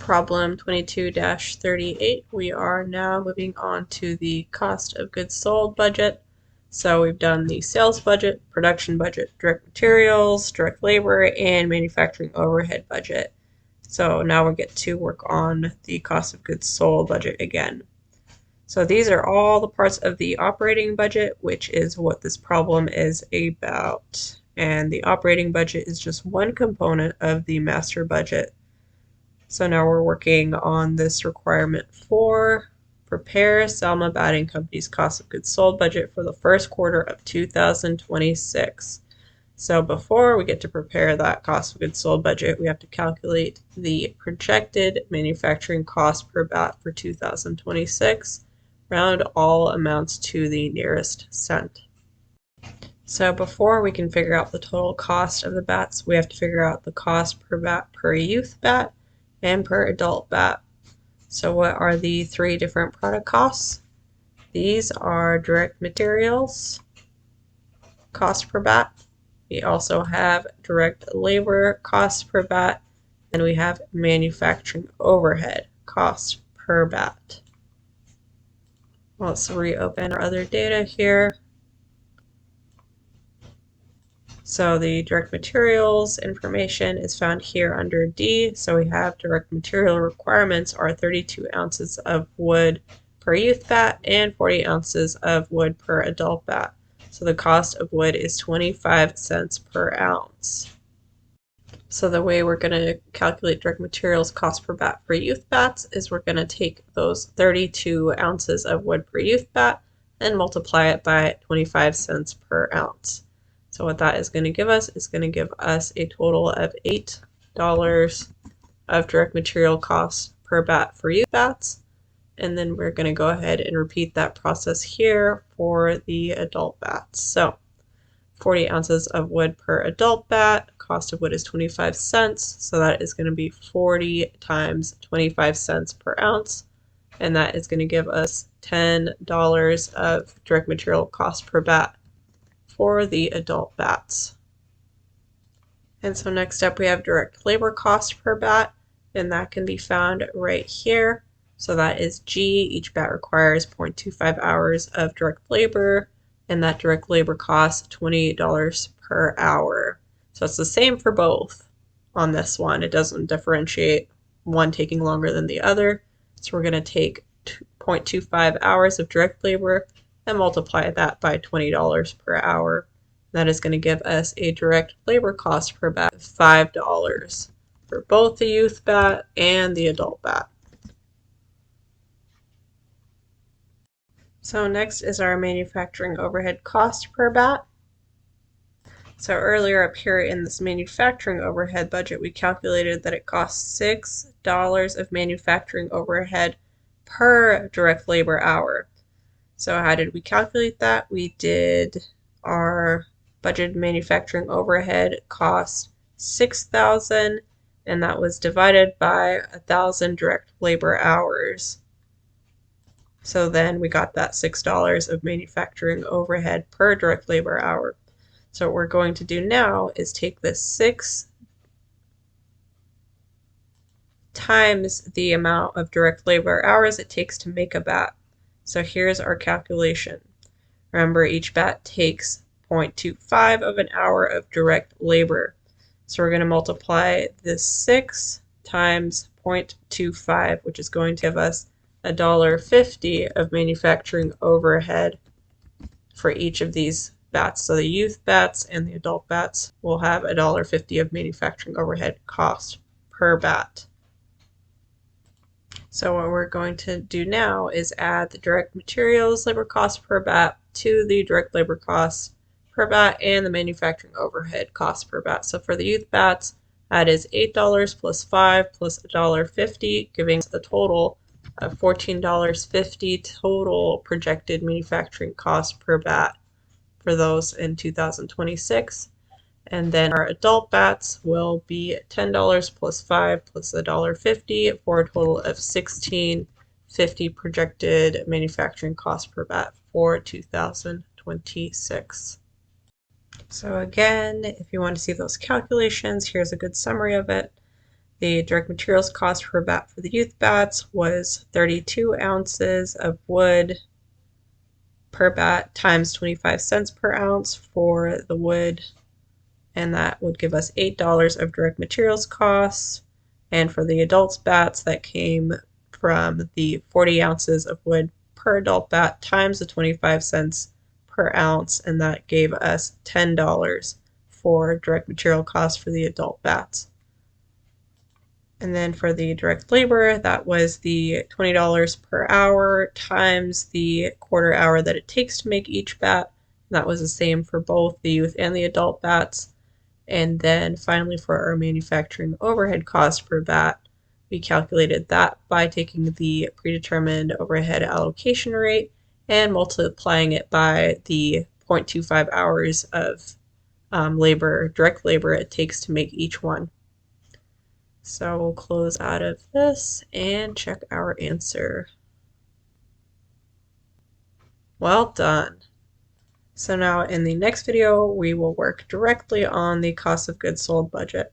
Problem 22-38, we are now moving on to the cost of goods sold budget. So we've done the sales budget, production budget, direct materials, direct labor, and manufacturing overhead budget. So now we get to work on the cost of goods sold budget again. So these are all the parts of the operating budget, which is what this problem is about. And the operating budget is just one component of the master budget. So now we're working on this requirement 4. Prepare Selma Batting Company's cost of goods sold budget for the first quarter of 2026. So before we get to prepare that cost of goods sold budget, we have to calculate the projected manufacturing cost per bat for 2026. Round all amounts to the nearest cent. So before we can figure out the total cost of the bats, we have to figure out the cost per bat per youth bat and per adult bat. So what are the 3 different product costs? These are direct materials cost per bat. We also have direct labor cost per bat, and we have manufacturing overhead cost per bat. Let's reopen our other data here. So the direct materials information is found here under D. So we have direct material requirements are 32 ounces of wood per youth bat and 40 ounces of wood per adult bat. So the cost of wood is 25 cents per ounce. So the way we're going to calculate direct materials cost per bat for youth bats is we're going to take those 32 ounces of wood per youth bat and multiply it by 25 cents per ounce. So what that is going to give us is going to give us a total of $8 of direct material costs per bat for youth bats. And then we're going to go ahead and repeat that process here for the adult bats. So 40 ounces of wood per adult bat, cost of wood is 25 cents. So that is going to be 40 times 25 cents per ounce. And that is going to give us $10 of direct material cost per bat for the adult bats. And so next up we have direct labor cost per bat, and that can be found right here. So that is G. Each bat requires 0.25 hours of direct labor, and that direct labor costs $20 per hour. So it's the same for both on this one. It doesn't differentiate one taking longer than the other. So we're going to take 0.25 hours of direct labor and multiply that by $20 per hour. That is going to give us a direct labor cost per bat of $5 for both the youth bat and the adult bat. So next is our manufacturing overhead cost per bat. So earlier up here in this manufacturing overhead budget, we calculated that it costs $6 of manufacturing overhead per direct labor hour. So how did we calculate that? We did our budgeted manufacturing overhead cost $6,000, and that was divided by 1,000 direct labor hours. So then we got that $6 of manufacturing overhead per direct labor hour. So what we're going to do now is take this 6 times the amount of direct labor hours it takes to make a bat. So here's our calculation. Remember, each bat takes 0.25 of an hour of direct labor. So we're going to multiply this 6 times 0.25, which is going to give us $1.50 of manufacturing overhead for each of these bats. So the youth bats and the adult bats will have $1.50 of manufacturing overhead cost per bat. So what we're going to do now is add the direct materials labor cost per bat to the direct labor cost per bat and the manufacturing overhead cost per bat. So for the youth bats, that is $8 plus 5 plus $1.50, giving us a total of $14.50 total projected manufacturing cost per bat for those in 2026. And then our adult bats will be $10 plus 5 plus $1.50 for a total of $16.50 projected manufacturing cost per bat for 2026. So again, if you want to see those calculations, here's a good summary of it. The direct materials cost per bat for the youth bats was 32 ounces of wood per bat times 25 cents per ounce for the wood, and that would give us $8 of direct materials costs. And for the adults bats, that came from the 40 ounces of wood per adult bat times the 25 cents per ounce, and that gave us $10 for direct material costs for the adult bats. And then for the direct labor, that was the $20 per hour times the quarter hour that it takes to make each bat. And that was the same for both the youth and the adult bats. And then finally for our manufacturing overhead cost per bat, we calculated that by taking the predetermined overhead allocation rate and multiplying it by the 0.25 hours of direct labor it takes to make each one. So we'll close out of this and check our answer. Well done. So now in the next video, we will work directly on the cost of goods sold budget.